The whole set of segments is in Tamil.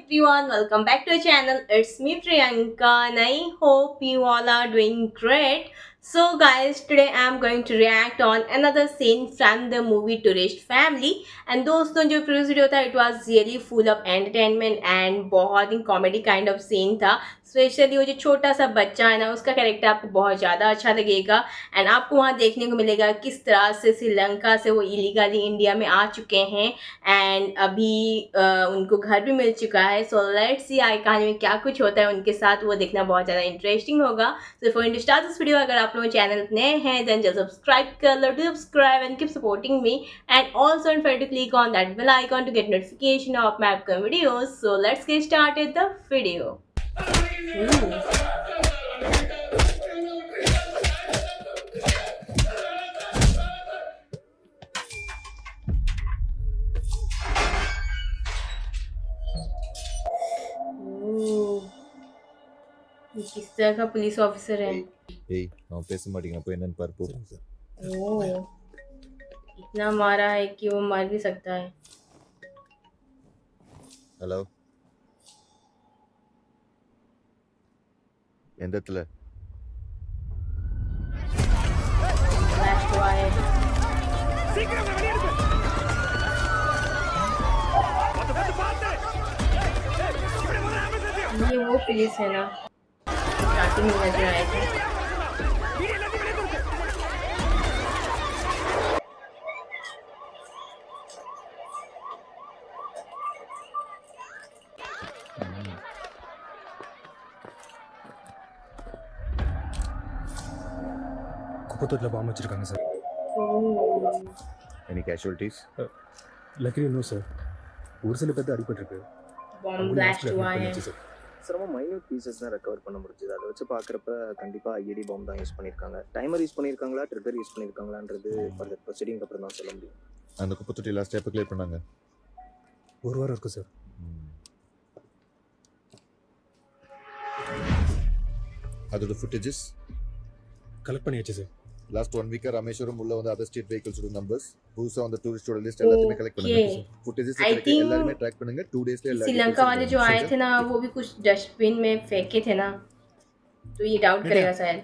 everyone, welcome back to our channel. It's me Priyanka and I hope you all are doing great. So guys, today I am going to react on another scene from the movie Tourist Family. And दोस्तों जो previous video था, it was really full of entertainment and बहुत ही comedy kind of scene था. स्पेशली वो जो छोटा सा बच्चा है ना, उसका कैरेक्टर आपको बहुत ज़्यादा अच्छा लगेगा एंड आपको वहाँ देखने को मिलेगा किस तरह से श्रीलंका से वो इलीगली इंडिया में आ चुके हैं एंड अभी उनको घर भी मिल चुका है. सो लेट्स सी आगे कहानी में क्या कुछ होता है उनके साथ, वो देखना बहुत ज़्यादा इंटरेस्टिंग होगा. So for to start this video, अगर आप लोग चैनल नए हैं देन जस्ट सब्सक्राइब कर लो, do subscribe and keep supporting me and also don't forget to click on that bell icon to get notification of my upcoming videos. So let's get started the video. किस तरह का पुलिस ऑफिसर है? அவன் பேச மாட்டீங்க அப்போ என்னன்னு பாரு போ. ओह, इतना मारा है कि वो मर भी सकता है. ஹலோ, எந்த இடத்துல? फ्लैश हुआ है. ये वो पुलिस है ना, स्टार्टिंग में नजर आए थे. குப்பத்தொட்டில் பாம்பு வச்சுருக்காங்க sir. Any casualties? Luckily no sir. ஒரு சில பேர்த்து அடிபட்டிருக்கு. बॉम्ब ब्लास्ट हुआ है. சார் ரொம்ப மைன்யூட் பீசஸ் தான் ரெக்கவர் பண்ண முடிஞ்சது. அதை வச்சு பார்க்குறப்ப கண்டிப்பாக ஐஇடி பாம்பு தான் யூஸ் பண்ணியிருக்காங்க. டைமர் யூஸ் பண்ணியிருக்காங்களா, ட்ரிகர் யூஸ் பண்ணியிருக்காங்களான்றது ஃபர்தர் ப்ரொசீடிங்க்கு அப்புறம் தான் சொல்ல முடியும். அந்த குப்பத்தொட்டி லாஸ்ட் எப்போ கிளியர் பண்ணாங்க? ஒரு வாரம் இருக்கும் சார். அதோட ஃபுட்டேஜஸ் கலெக்ட் பண்ணியாச்சு சார். லாஸ்ட் 1 வீக்கா ராமேஸ்வரம் உள்ள வந்து அதர் ஸ்டேட் வெஹிக்கிள்ஸோட நம்பர்ஸ், ஹூஸ் ஆன் द टूरिस्टோட லிஸ்ட் எல்லாத்தையுமே கலெக்ட் பண்ணுங்க. ஃபுட்டேஜஸ் எல்லாத்தையுமே ட்ராக் பண்ணுங்க. 2 डेज ले श्रीलंका वाले जो आए थे ना, वो भी कुछ डस्टबिन में फेंके थे ना, तो ये डाउट करेगा शायद.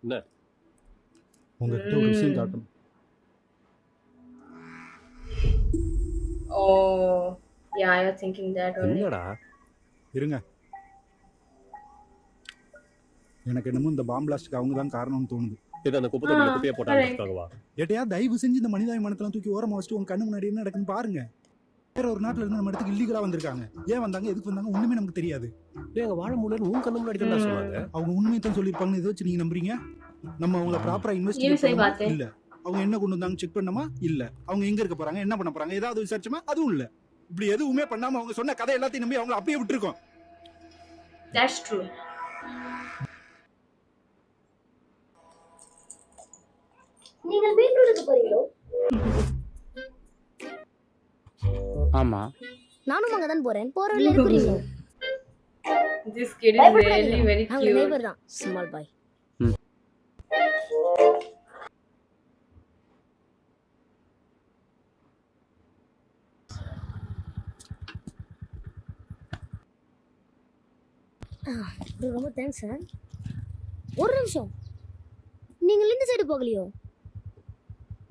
என்ன உங்களுக்கு ஒரு விஷயம் காட்டணும். Oh, yeah, I was thinking that only. என்னடா இருங்க, எனக்கு என்னமோ இந்த பாம்பு பிளாஸ்ட்க்கு அவங்க தான் காரணம்னு தோணுது. இது அந்த குப்பத்தொட்டில குப்பையை போட்டாங்கவா? ஏட்டையா தயவு செஞ்சு இந்த மனிதாபிமானத்தெல்லாம் தூக்கி ஓரமா வச்சுட்டு உங்க கண்ணு முன்னாடி என்ன நடக்குன்னு பாருங்க. வேற ஒரு நாட்டுல இருந்து நம்ம இடத்துக்கு இல்லீகலா வந்திருக்காங்க. ஏன் வந்தாங்க, எதுக்கு வந்தாங்க, ஒண்ணுமே நமக்கு தெரியாது. ஏங்க வாழ முடியல உன் கண்ணு முன்னாடி தான் சொன்னாங்க. அவங்க உண்மையை தான் சொல்லியிருப்பாங்கன்னு இதை வச்சு நீங்க நம்புறீங்க? நம்ம அவங்கள ப்ராப்பரா இன்வெஸ்டிகேட் பண்ணோமா? இல்ல. அவங்க என்ன கொண்டு வந்தாங்க செக் பண்ணோமா? இல்ல. அவங்க எங்க இருக்க போறாங்க, என்ன பண்ண போறாங்க, ஏதாவது விசாரிச்சோமா? அதுவும் இல்ல. இப்படி எதுவுமே பண்ணாம அவங்க சொன்ன கதை எல்லாத்தையும் நம்பி அவங்க அப்படியே விட்டுருக்கோம். That's true. நீங்கள் பீட்ரூட்டுக்கு போறீங்களோ? ஆமா, நானும் அங்க தான் போறேன். போற வழியில இருக்கிறீங்களோ? This kid is really very அவங்க cute. நெய்பர் தான், ஸ்மால் பாய். ரொம்ப தேங்க்ஸ் சார். ஒரு நிமிஷம், நீங்கள் இந்த சைடு போகலையோ?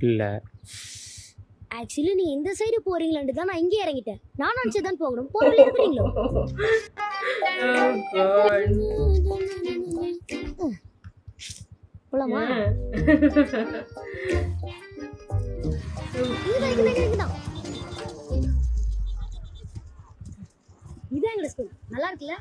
இல்ல ஆக்சுவலி நீ இந்த சைடு போறீங்களான்னு தான் நான் இங்கே இறங்கிட்டேன். நான் நினைச்சு தான் போகணும். போற வழியில இருக்கிறீங்களோ? Oh God. போலாமா? இங்கதான். இதான் எங்க ஸ்கூல். நல்லா இருக்குல்ல?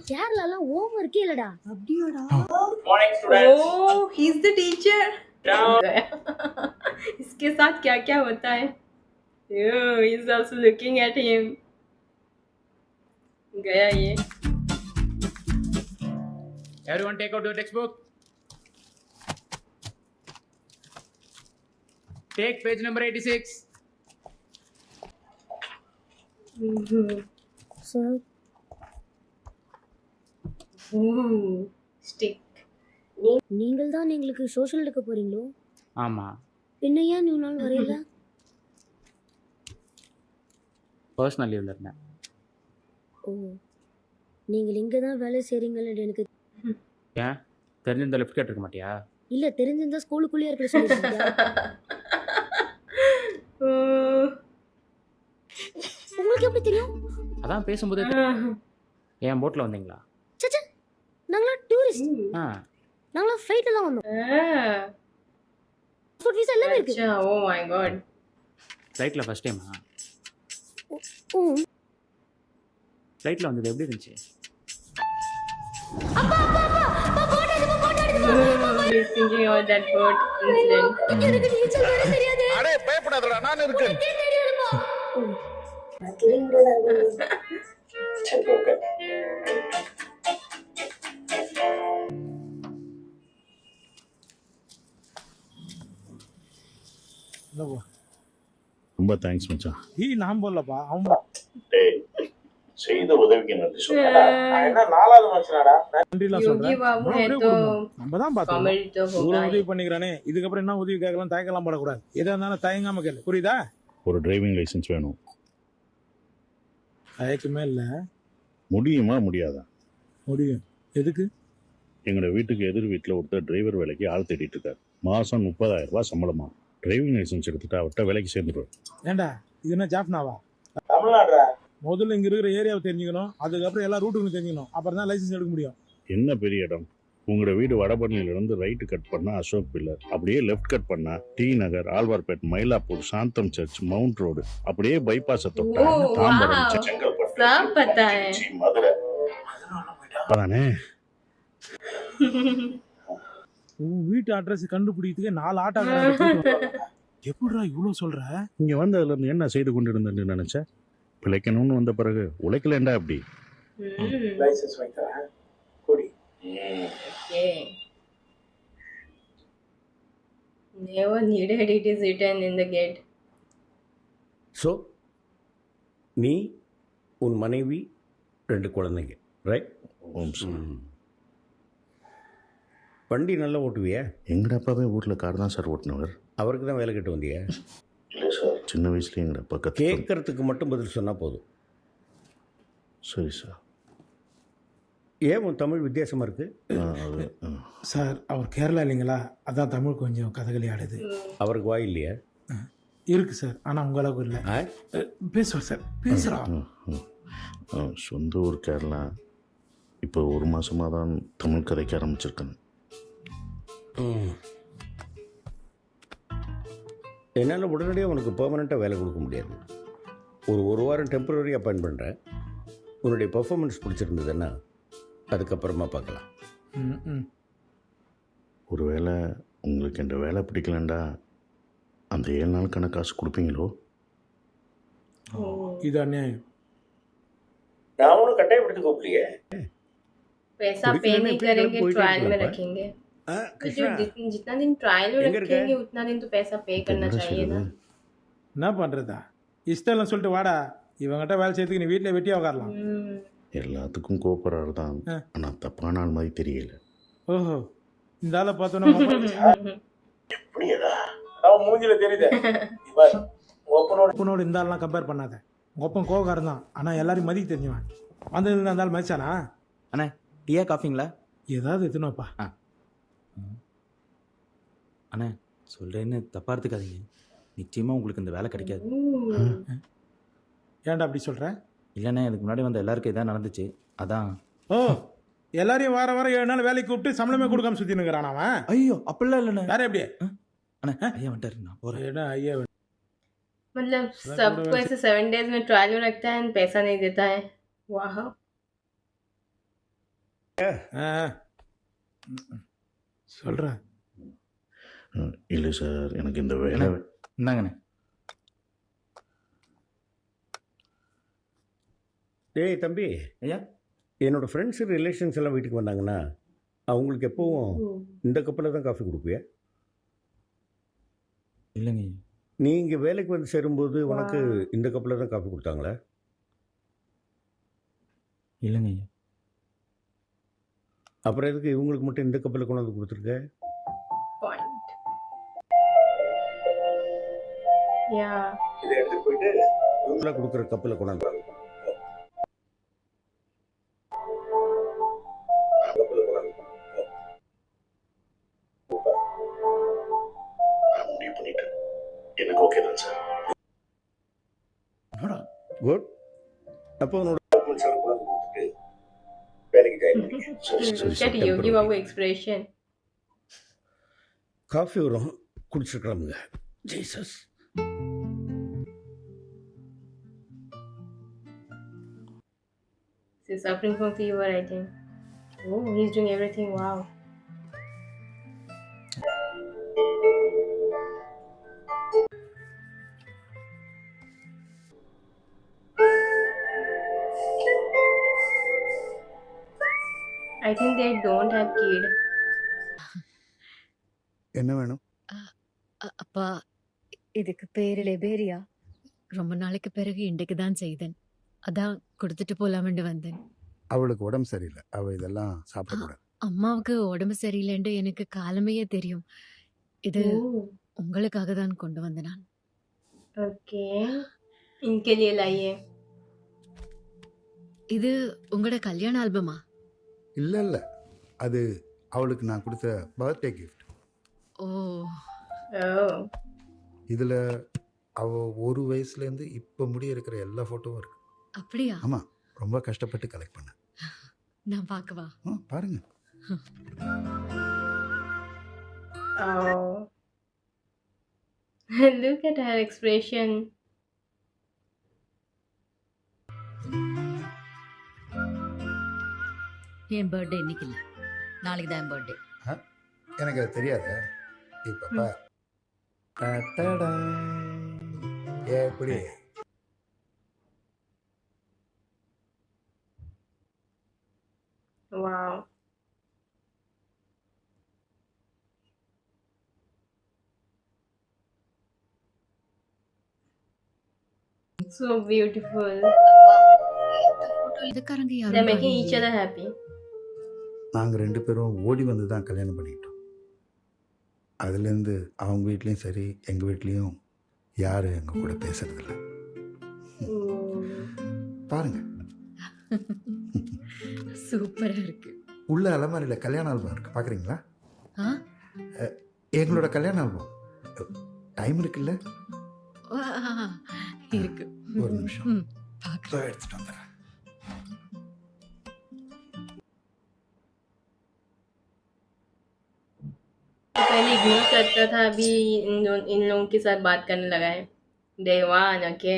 கேரளாலாம் ஹோம் ஒர்க்கே இல்லடா. அப்படியாடா? Oh, he's the teacher. इसके साथ क्या क्या होता है? Oh, he's also looking at him. गया ये. Everyone take out your textbook. Take page number 86. Sir. Ooh. Stick. நீங்கள் தான் எங்களுக்கு சோஷியல் எடுக்க போறீங்களோ? ஆமாம். பின்ன ஏன் நீ நாள் வரையில? பர்சனல் லீவில் இருந்தேன். ஓ, நீங்கள் இங்கே தான் வேலை செய்கிறீங்கன்னு எனக்கு ஏன் தெரிஞ்சிருந்த லெஃப்ட் கேட்டிருக்க மாட்டியா? இல்லை. தெரிஞ்சிருந்தா ஸ்கூலுக்குள்ளேயே இருக்கிற சொல்லியிருக்கீங்க. உங்களுக்கு எப்படி தெரியும்? அதான் பேசும்போதே என் போட்டில் வந்தீங்களா? சச்சா, நாங்களாம் டூரிஸ்ட். ஆ நாங்களாம் ஃப்ளைட்டில் தான் வந்தோம். பாஸ்போர்ட் வீசா எல்லாமே இருக்கு. அச்சா, ஓ மை காட். ஃப்ளைட்டில் ஃபஸ்ட் டைமா? ஓ, ஃப்ளைட்டில் வந்தது எப்படி இருந்துச்சு? He's thinking about that boat incident. எனக்கு நீச்சல் கூட தெரியாது. அடே பயப்படாதடா, நான் இருக்கேன். ஓ, ரொம்ப தேங்க்ஸ் மச்சான். நான் போடலப்பா, அவன் டேய் செய்த உதவிக்கு நன்றி சொல்ல. என்ன நாலாவது மனுஷனாடா? நன்றிலாம் योगी சொல்றேன். बाबू है அப்படியே तो கொடுக்கணும். நம்ம தான் பார்த்தோம். कॉमेडी तो होगा இவ்வளவு ही. உதவி பண்ணிக்கிறானே, இதுக்கப்புறம் என்ன உதவி கேட்கலாம், தயங்கலாம் படக்கூடாது. எதா இருந்தாலும் தயங்காம கேளு, புரியுதா? ஒரு டிரைவிங் லைசென்ஸ் வேணும். தயக்கமே இல்லை. முடியுமா முடியாதா? முடியும். எதுக்கு? எங்களோட வீட்டுக்கு எதிர் வீட்டில் ஒருத்தர் டிரைவர் வேலைக்கு ஆள் தேடிட்டு இருக்காரு. மாசம் 30,000 ரூபாய் சம்பளமா. டிரைவிங் லைசென்ஸ் எடுத்துட்டு அவர்கிட்ட வேலைக்கு சேர்ந்துருவார். ஏண்டா இது என்ன ஜாப்னாவா? தமிழ்நாடுறா. முதல்ல இங்க இருக்கிற ஏரியாவை தெரிஞ்சுக்கணும், அதுக்கப்புறம் எல்லா ரூட்டுக்கும் தெரிஞ்சுக்கணும், அப்புறம் தான் லைசென்ஸ் எடுக்க முடியும். என்ன பெரிய இடம். உங்களோட வீடு வடபழனியில இருந்து ரைட்டு கட் பண்ணா அசோக் பில்லர், அப்படியே லெஃப்ட் கட் பண்ணா டி நகர், ஆழ்வார்பேட், மயிலாப்பூர், சாந்தம் சர்ச், மவுண்ட் ரோடு, அப்படியே பைபாஸை தொட்டா ஓ, தாம்பரம், wow. செங்கல்பட்டு, सब पता है. திருச்சி, மதுரை. அதானே உன் வீட்டு அட்ரஸ் கண்டுபிடிக்கிறதுக்கு 4 ஆட்டோ எப்படிடா இவ்வளவு சொல்ற? இங்க வந்ததுல இருந்து என்ன செய்து கொண்டிருந்தேன்னு நினைச்ச? பிழைக்கணும்னு வந்த பிறகு உழைக்கலண்டா அப்படி. லைசென்ஸ் வைக்கிறேன். குடி. Okay. Never needed, it is written in the gate. So நீ உன் மனைவி 2 குழந்தைங்க, ரைட்? ஓம் சார். வண்டி நல்லா ஓட்டுவியா? எங்கட அப்பாவே ஊர்ல கார் தான் சார் ஓட்டுனவர். அவருக்கு தான் வேலை கட்டு வந்தியா? இல்லை சார், சின்ன வயசுல எங்கட அப்பா கேட்கறதுக்கு மட்டும் பதில் சொன்னால் போதும். சரி சார். ஏன் உன் தமிழ் வித்தியாசமாக இருக்கு? சார், அவர் கேரளா இல்லைங்களா, அதான் தமிழ் கொஞ்சம் கதகளி ஆடுது. அவருக்கு வாய் இல்லையா? இருக்கு சார், ஆனால் உங்க அளவுக்கு இல்லை. பேசுவார் சார், பேசுகிறா. சொந்த ஊர் கேரளா. இப்போ 1 மாசமாக தான் தமிழ் கதைக்க ஆரம்பிச்சிருக்கேன். என்னால் உடனடியாக உனக்கு பெர்மனெண்ட்டாக வேலை கொடுக்க முடியாது. ஒரு வாரம் டெம்பரரி அப்பாயின்ட் பண்ணுறேன். உன்னுடைய பர்ஃபார்மன்ஸ் பிடிச்சிருந்ததுன்னா அதுக்கப்புறமா பார்க்கலாம். ஒருவேளை உங்களுக்கு இந்த வேலை பிடிக்கலண்டா அந்த 7 நாளுக்கான காசு கொடுப்பீங்களோ? இது அநியாயம். நான் ஒன்றும் கட்டாயப்படுத்தி கூப்பிடலையே. पैसा पे नहीं करेंगे, ट्रायल में रखेंगे. तो जो जितना दिन ट्रायल में रखेंगे उतना दिन तो पैसा पे करना चाहिए ना. என்ன பண்றதா? இஷ்டம் சொல்லிட்டு வாடா, இவங்கிட்ட வேலை செய்யறதுக்கு நீ வீட்டில் வெட்டியா உட்காரலாம். எல்லாத்துக்கும் கோபப்படுறாரு தான், ஆனால் தப்பான ஆள் மாதிரி தெரியல. ஓஹோ, இந்த ஆளை பார்த்தோன்னா எப்படியடா அவன் மூஞ்சில தெரியுது. ஒப்பனோட இந்த ஆள்லாம் கம்பேர் பண்ணாத. ஒப்பன் கோவக்காரன் தான், ஆனால் எல்லாரையும் மதிக்க தெரிஞ்சுவான். வந்தது அந்த ஆள் மதிச்சானா? அண்ணா டீயா காஃபிங்களா? ஏதாவது எத்தனோப்பா. அண்ணா சொல்கிறேன்னு தப்பாக எடுத்துக்காதீங்க, நிச்சயமாக உங்களுக்கு இந்த வேலை கிடைக்காது. ஏன்டா அப்படி சொல்கிற? இல்லைண்ணே, இதுக்கு முன்னாடி வந்த எல்லாருக்கும் இதான் நடந்துச்சு, அதான். ஓ, எல்லாரையும் வார 7 நாள் வேலைக்கு கூப்பிட்டு சம்பளமே கொடுக்காம சுற்றி நிற்கிறான் அவன். ஐயோ அப்படிலாம் இல்லைண்ணே. வேற எப்படி? அண்ணா ஐயா வந்துட்டாரு, நான் போகிறேன். ஏடா ஐயா, मतलब सबको ऐसे 7 days में ट्रायल में रखता है और पैसा नहीं देता है. वाह. சொல்கிறேன். இல்லை சார், எனக்கு இந்த வேலை. இந்தாங்கண்ணே. டேய் தம்பி, ஐயா, என்னோடய ஃப்ரெண்ட்ஸு ரிலேஷன்ஸ் எல்லாம் வீட்டுக்கு வந்தாங்கன்னா அவங்களுக்கு எப்போவும் இந்த கப்பில் தான் காஃபி கொடுப்பியா? இல்லைங்க. நீ இங்கே வேலைக்கு வந்து சேரும்போது உனக்கு இந்த கப்பில் தான் காஃபி கொடுத்தாங்களா? இல்லைங்க ஐயா. அப்புறம் எதுக்கு இவங்களுக்கு மட்டும் இந்த கப்பலில் கொண்டு வந்து கொடுத்துருக்க? Point. Yeah. இதை எடுத்துட்டு போயிட்டு இவங்கள கொடுக்குற கப்பலில் கொண்டாந்து கப்பலில் கொண்டாந்து நான் முடிவு பண்ணிட்டேன். எனக்கு ஓகே தான் சார். குட். அப்போ உன்னோட டாக்குமெண்ட்ஸ் எல்லாம் கொண்டாந்து கொடுத்துட்டு வேலைக்கு ஜாயின் பண்ணிக்க. சரி Look at Yogi Babu expression. Coffee வரும், குடிச்சிருக்கலாமுங்க. Jesus. He's suffering from fever, I think. Oh, he's doing everything. Wow. I think they don't have kid. என்ன வேணும்? அப்பா, இதுக்கு பேரு லெபேரியா. ரொம்ப நாளைக்கு பிறகு இன்றைக்கு தான் செய்தேன். அதான் கொடுத்துட்டு போலாம்னு வந்தேன். அவளுக்கு உடம்பு சரியில்லை, அவ இதெல்லாம் சாப்பிடக்கூடாது. அம்மாவுக்கு உடம்பு சரியில்லைன்னு எனக்கு காலமையே தெரியும். இது Oh, உங்களுக்காக தான் கொண்டு வந்தேன் நான். okay. इनके लिए लाइए. இது உங்களோட கல்யாண ஆல்பமா? இல்ல இல்ல, அது அவளுக்கு நான் கொடுத்த பர்த்டே கிஃப்ட். ஓ, Oh. இதுல அவ ஒரு வயசுல இருந்து இப்ப முடிய இருக்கிற எல்லா போட்டோவும் இருக்கு. அப்படியா? ஆமா, ரொம்ப கஷ்டப்பட்டு கலெக்ட் பண்ண. நான் பார்க்கவா? பாருங்க. Oh. Look at her expression. N birthday இன்னைக்கு இல்லை, நாளைக்கு தான் என் பர்த்டே. எனக்கு அது தெரியாது. இப்ப பார். டடடா. எப்படி? Wow. So beautiful. இதுக்காரங்க They're யாரும் making each பாருங்க. other happy. நாங்க 2 பேரும் ஓடி வந்து தான் கல்யாணம் பண்ணிக்கிட்டோம். அதுலேருந்து அவங்க வீட்லேயும் சரி எங்கள் வீட்லேயும் யாரும் எங்கள் கூட பேசுறதில்ல. பாருங்க. சூப்பரா இருக்கு. உள்ள அலமாரியில் கல்யாண ஆல்பம் இருக்கு, பார்க்குறீங்களா? ஆ? எங்களோட கல்யாண ஆல்பம். டைம் இருக்குல்ல? இருக்கு. ஒரு நிமிஷம். பார்க்குறேன். எடுத்துட்டு வந்துடுறேன். पहले इग्नोर करता था, अभी इन लोगों के साथ बात करने लगा है. देवान, okay.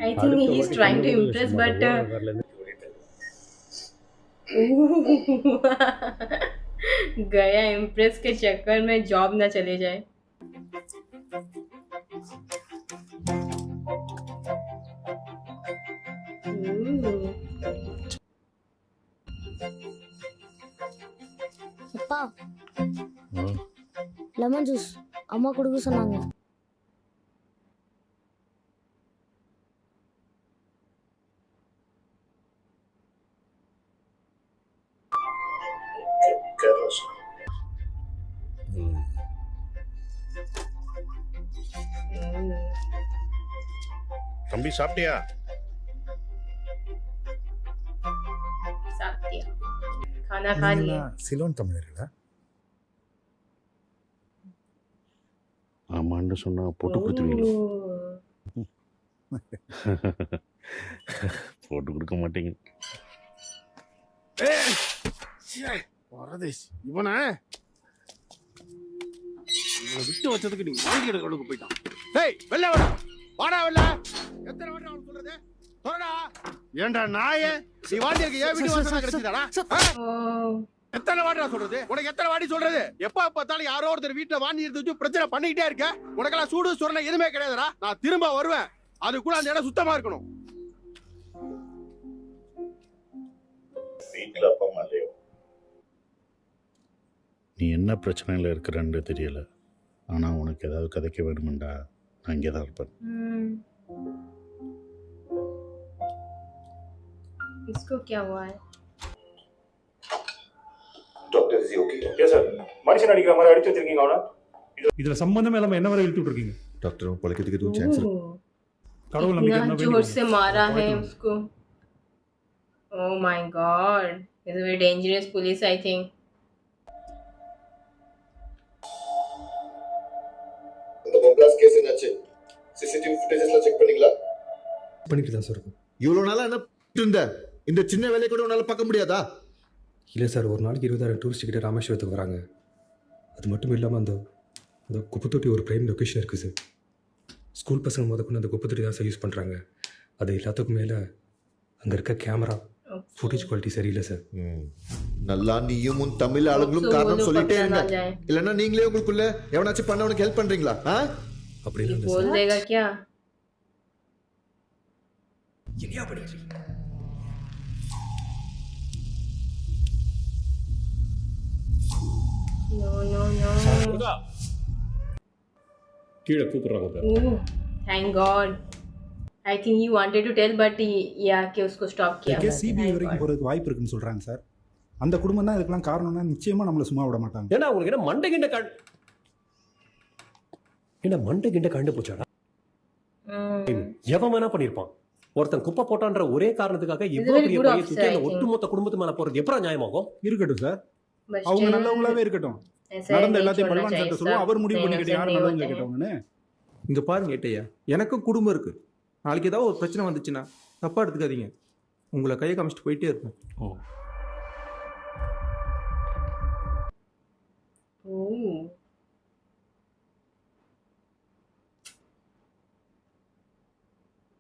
I think he's trying to impress, but गया इम्प्रेस के चक्कर में जॉब ना चले जाए. அப்பா, லெமன் ஜூஸ் அம்மா கொடுக்க சொன்னாங்க. கேர்லெஸ். தம்பி சாப்பிட்டியா? साथिया खाना खा लिया. சிலோன் தமிழர்களா? ஆமான்னு சொன்னா போட்டு கொடுத்துருவீங்களா? போட்டு கொடுக்க மாட்டீங்க. இவனை விட்டு வச்சதுக்கு நீ வாங்கி எடுக்க போயிட்டான். டேய் வெள்ள வாடா, வாடா வெள்ள. எத்தனை வாடா அவனுக்கு சொல்றது? சொல்றா. ஏண்டா நாயே, நீ வாண்டி இருக்க ஏன் வீட்டு வாசல்ல கிடைச்சதாடா? எத்தனை வாடா சொல்றது? உனக்கு எத்தனை வாடி சொல்றது? எப்ப பார்த்தாலும் யாரோ ஒருத்தர் வீட்டுல வாண்டி எடுத்து வச்சு பிரச்சனை பண்ணிக்கிட்டே இருக்க. உனக்கெல்லாம் சூடு சொரணை எதுவுமே கிடையாதுடா. நான் திரும்ப வருவேன், அதுக்குள்ள அந்த இடம் சுத்தமா இருக்கணும். வீட்டுல அப்பா அம்மா இல்லையோ? நீ என்ன பிரச்சனையில் இருக்கிறன்னு தெரியல, ஆனால் உனக்கு ஏதாவது கதைக்க வேணுமெண்டா நான் இங்கே தான் இருப்பேன். इसको क्या हुआ है? Doctor is okay? Yes sir, மனுஷன் அடிக்கிற மாதிரி அடிச்சு வச்சிருக்கீங்க அவனை. இதுல சம்பந்தமே இல்லாம என்ன வரை இழுத்து விட்டுருக்கீங்க? डॉक्टर वो पलके के 2 चांस கடவுள் நம்பிக்கை इतना என்ன जोर से मारा है उसको. Oh my god, it's a very dangerous police, I think. இந்த பொம்பாஸ் கேஸ் என்னாச்சு? சிசிடிவி ஃபுட்டேஜஸ்ல செக் பண்ணீங்களா? பண்ணிட்டு தான் சார் இருக்கும். இவ்வளவு நாளா என்ன இருந்த இந்த சின்ன வேலையை கூட உன்னால பார்க்க முடியாதா? இல்லை சார், ஒரு நாளைக்கு 20,000 டூரிஸ்ட் கிட்ட ராமேஸ்வரத்துக்கு வராங்க. அது மட்டும் இல்லாமல் அந்த அந்த குப்பைத்தொட்டி ஒரு பிரைம் லொக்கேஷன் இருக்குது சார். ஸ்கூல் பசங்க முதற்கொண்டு அந்த குப்பைத்தொட்டி தான் சார் யூஸ் பண்ணுறாங்க. அது எல்லாத்துக்கும் மேலே அங்கே இருக்க கேமரா ஃபுட்டேஜ் குவாலிட்டி சரியில்லை சார். நல்லா நீயும் உன் தமிழ் ஆளுங்களும் காரணம் சொல்லிட்டே இருங்க, இல்லைன்னா நீங்களே உங்களுக்குள்ள எவனாச்சும் பண்ணவனுக்கு ஹெல்ப் பண்றீங்களா? அப்படி இல்லை बोल देगा क्या? என்னையா பண்ணிட்டு No, no, no. கீழே கூப்பிடுறாங்க. Ooh, thank God. I think he wanted to tell, but कि उसको stop किया. கேஸ் சிபிஐ வரைக்கும் போறதுக்கு வாய்ப்பு இருக்குன்னு சொல்றாங்க சார். அந்த குடும்பம் தான் இதுக்கெல்லாம் காரணம்னா நிச்சயமா நம்மள சும்மா விட மாட்டாங்க. ஏன்னா உங்களுக்கு என்ன மண்டை கிண்ட கண்டு போச்சாடா? எவன் வேணா பண்ணிருப்பான். ஒருத்தன் குப்பை போட்டான்ற ஒரே காரணத்துக்காக இவ்வளவு பெரிய பைய தூக்கி அந்த ஒட்டுமொத்த குடும்பத்து மேல போறது எப்படி நியாயமாகும்? இருக்கட்டும் சார், அவங்க நல்லவங்களாவே இருக்கட்டும். நடந்த எல்லாத்தையும் பல்வான் சட்ட சொல்லுவோம், அவர் முடிவு பண்ணிக்கிட்டு யாரும் நல்லவங்க கேட்டவங்கன்னு. இங்க பாருங்க ஏட்டையா, எனக்கும் குடும்பம் இருக்கு. நாளைக்கு ஏதாவது ஒரு பிரச்சனை வந்துச்சுன்னா தப்பா எடுத்துக்காதீங்க. உங்களை கையை காமிச்சிட்டு போயிட்டே இருப்பேன்.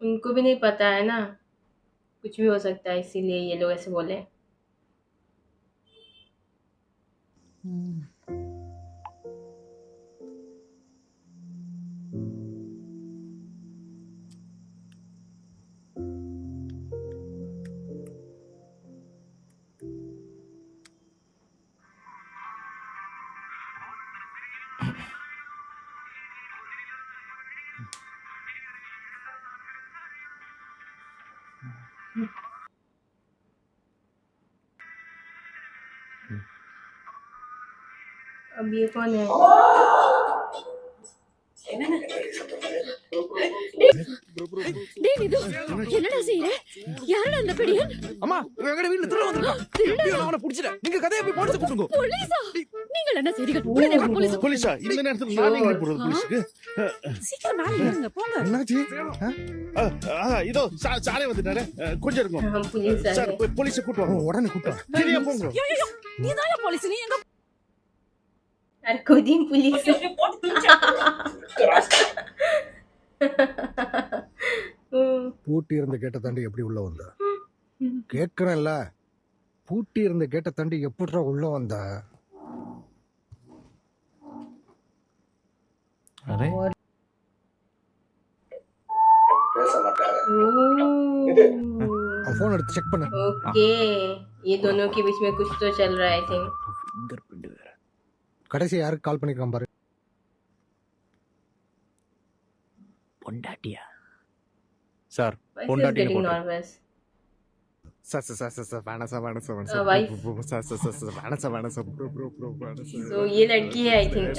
उनको भी नहीं पता है ना, कुछ भी हो सकता है, इसीलिए ये लोग ऐसे बोले. अब ये कौन है? டேய் விது, என்னடா செய்யற? யாரடா அந்த பெடியன்? அம்மா, இவன் எங்கட வீட்ல திருட வந்திருக்கான். நான் அவனை புடிச்சிட்டேன். நீங்க கதையை போய் போலீஸ் கூப்பிடுங்க. போலீஸா? நீங்கள் என்ன செய்றீங்க? உடனே போலீஸ். போலீஸா? இந்த நேரத்துல நான் எங்க போறது போலீஸ்க்கு? சீக்கிரம் மேல ஏறுங்க, போங்க. என்னாச்சு? இதோ சாரே வந்துட்டாரே. கொஞ்சம் இருங்க. சார், போலீஸை கூட்டு வாங்க. உடனே கூட்டு வாங்க. சரியா போங்க. நீதாயா போலீஸ்? நீ எங்க? अरे खुद ही पुलिस है. பூட்டி இருந்த கேட்ட தாண்டி எப்படி உள்ள வந்த? கேட்கறேன்ல, பூட்டி இருந்த கேட்ட தாண்டி எப்படிடா உள்ள வந்த? அரே பேச மாட்டாங்க. फोन எடுத்து செக் பண்ணு. ओके, ये दोनों के बीच में कुछ तो चल रहा है, आई थिंक. फिंगरप्रिंट வேற. கடைசி யாருக்கு கால் பண்ணிருக்கான் பாரு. பொண்டாட்டியா? சார், Why is he பொண்டாட்டின்னு getting போட்டு. nervous? சார் வேணா சார் wife. வேணா சார் So ये लड़की है, आई थिंक.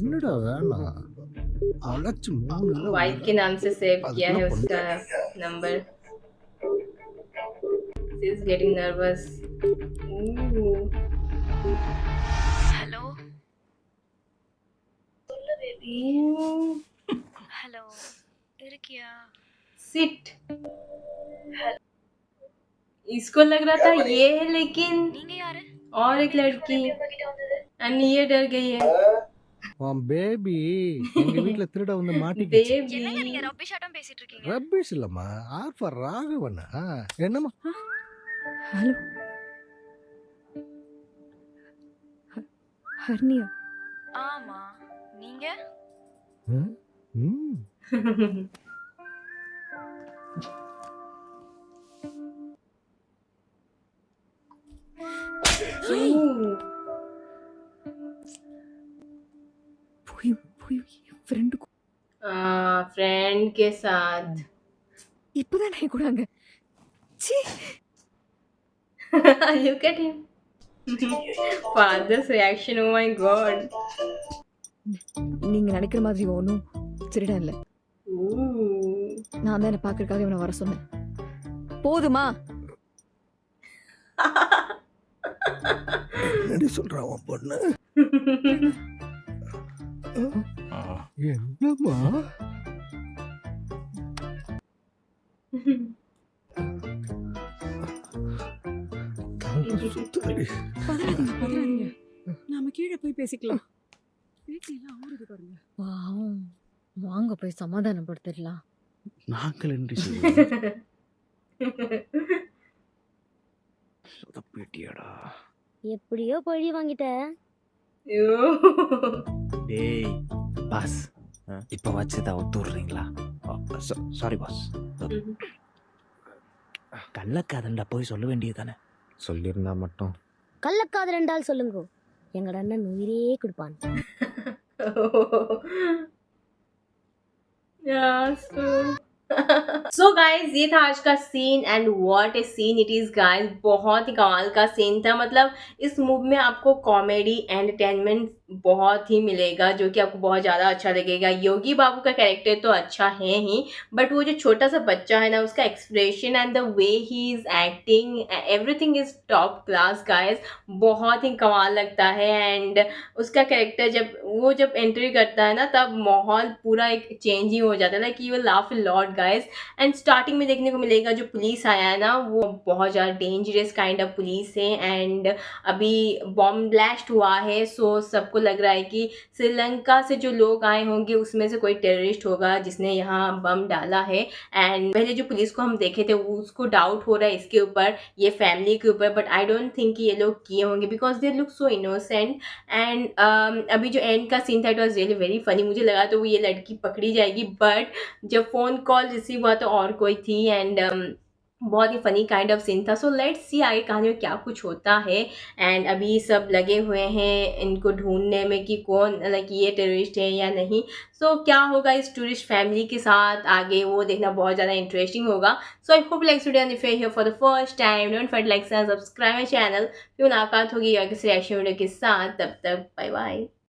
என்னடா வேணா? அலச்சு மூணு वाइफ के नाम से सेव किया है उसका number. She is getting nervous. Ooh. Hello. சொல்லு பேபி. ஹலோ. இருக்கியா? Sit. इसको लग रहा था ये है, लेकिन நீங்க யாரு? और एक लड़की, and ये डर गई है. பேபி எங்க வீட்ல திருட வந்து மாட்டிக்கிச்சு. Baby. என்னங்க நீங்க ரப்பிஷ் ஆட்டம் பேசிட்டு இருக்கீங்க? ரப்பீஸ் இல்லம்மா, ஆர் ஃபார் ராகவன். என்னம்மா? ஹலோ ஹர்னியா. ஆமா, நீங்க? போய் போய் ஃப்ரெண்டு फ्रेंड के साथ இப்பதான் நான் கூட அங்க ச்சீ look at him. Father's reaction, oh my god. நீங்க நினைக்கிற மாதிரி ஒன்றும் திருடன் இல்லை. Ooh. நான் தான் என்ன பார்க்கறதுக்காக இவனை வர சொன்னேன். போதுமா? என்னடி சொல்றான் உன் பொண்ணு? என்னம்மா? பதறாதீங்க. நாம கீழே போய் பேசிக்கலாம். பாவம். வாங்க போய் சமாதானப்படுத்திடலாம். நாங்கள் என்று சொதப்பிட்டியாடா. எப்படியோ பழி வாங்கிட்ட. டேய் பாஸ் இப்போ வச்சுதா ஒத்துடுறீங்களா? Sorry boss. கள்ளக்காதண்டா போய் சொல்ல வேண்டியது தானே. சொல்லியிருந்தா மட்டும் கள்ளக்காதல் என்றால் சொல்லுங்க, எங்கட அண்ணன் உயிரே கொடுப்பான். So guys, ये था आज का scene and what a scene it is guys. बहुत ही कमाल का सीन था. मतलब इस मूवी में आपको कॉमेडी एंटरटेनमेंट बहुत ही मिलेगा जो कि आपको बहुत ज़्यादा अच्छा लगेगा. योगी बाबू का कैरेक्टर तो अच्छा है ही, बट वो जो छोटा सा बच्चा है ना, उसका expression and the way he is acting, everything is top class guys. बहुत ही कमाल लगता है. एंड उसका कैरेक्टर जब एंट्री करता है ना, तब माहौल पूरा एक चेंज ही हो जाता है. Like you will laugh a lot guys. And starting में देखने को मिलेगा जो पुलिस आया है ना, वो बहुत ज़्यादा डेंजरस काइंड ऑफ पुलिस है. एंड अभी बॉम्ब ब्लास्ट हुआ है, सो सबको लग रहा है कि श्रीलंका से जो लोग आए होंगे उसमें से कोई टेररिस्ट होगा जिसने यहाँ बम डाला है. एंड पहले जो पुलिस को हम देखे थे उसको डाउट हो रहा है इसके ऊपर, ये फैमिली के ऊपर, बट आई डोंट थिंक कि ये लोग किए होंगे because they look so innocent. And अभी जो एंड का सीन था it was really very funny. मुझे लगा तो वो ये लड़की पकड़ी जाएगी, बट जब फ़ोन कॉल रिसीव हुआ तो और कोई थी. एंड बहुत ही फनी काइंड ऑफ सीन था. सो लेट्स सी आगे कहानी में क्या कुछ होता है. एंड अभी सब लगे हुए हैं इनको ढूंढने में कि कौन, लाइक ये टेररिस्ट है या नहीं. सो क्या होगा इस टूरिस्ट फैमिली के साथ आगे, वो देखना बहुत ज़्यादा इंटरेस्टिंग होगा. So I hope like video if you here for the first time don't forget like and subscribe my channel. फिर मुलाकात होगी किसी एक्शन वीडियो के साथ. तब तक बाय बाय.